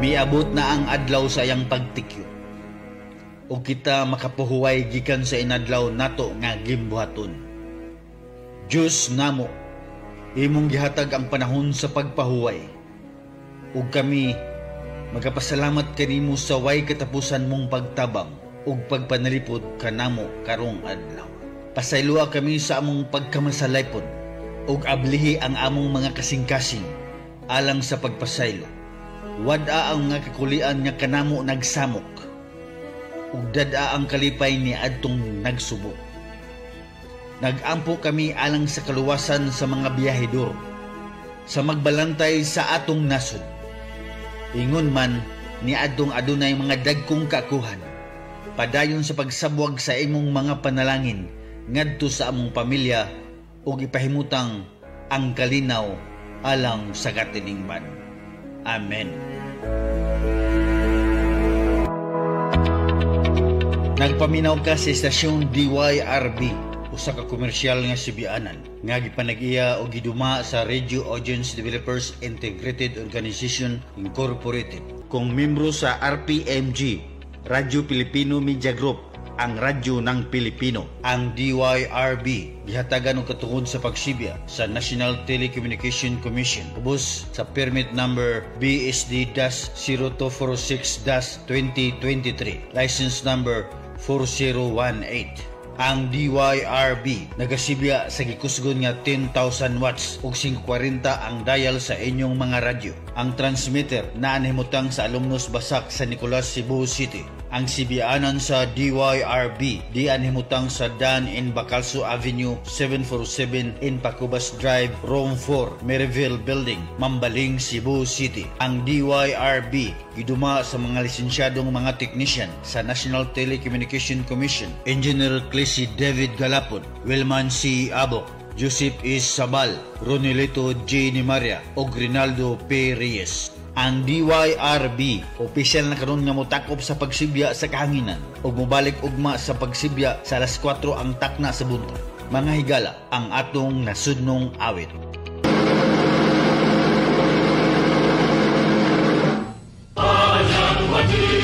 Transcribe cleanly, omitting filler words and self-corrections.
Miabot na ang adlaw sa iyang pagtikyo. O kita makapuhuway gikan sa inadlaw nato nga gimbuhaton. Diyos namo, imong gihatag ang panahon sa pagpahuway. Ug kami magapasalamat kanimo sa way katapusan mong pagtabang ug pagpanalipod kanamo karong adlaw. Pasaylua kami sa among pagkamasalaypon ug ablihi ang among mga kasing-kasing alang sa pagpasaylo. Wada ang nga kakulian nga kanamo nagsamok ug dada ang kalipay ni adtong nagsubok. Nagampo kami alang sa kaluwasan sa mga biyahedor, sa magbalantay sa atong nasod. Ingon man ni adtong adunay mga dagkong kakuhan, padayon sa pagsabwag sa imong mga panalangin ngadto sa among pamilya ug ipahimutang ang kalinaw alang sa katiningban. Amen. Nagpaminaw ka sa estasyon DYRB, usa ka komersyal nga sibianan nga gipanag-iya o giduma sa Radio Audience Developers Integrated Organization Incorporated. Kung membro sa RPMG, Radyo Pilipino Media Group, ang radyo ng Pilipino. Ang DYRB gihatagan og katungod sa pagsibya sa National Telecommunication Commission ubos sa permit number BSD-0246-2023, license number 4018. Ang DYRB nagasibya sa gikusgon nga 10,000 watts ug 540 ang dial sa inyong mga radyo. Ang transmitter na anhimutang sa Alumnos Basak sa Nicolas, Cebu City. Ang sibianan sa DYRB di anhimutang sa Dan in Bacalso Avenue 747 in Pacubas Drive, Room 4, Maryville Building, Mambaling, Cebu City. Ang DYRB giduma sa mga lisensyadong mga technician sa National Telecommunication Commission: Engineer Clesi David Galapon, Wilman C. Abok, Joseph E. Sabal, Ronelito J. Nimaria o Grinaldo P. Reyes. Ang DYRB opisyal na karon nga motakop sa pagsibya sa kahanginan ug mobalik ugma sa pagsibya sa alas 4 ang takna sa buntag. Mga higala, ang atong nasudnong awit. I am what you,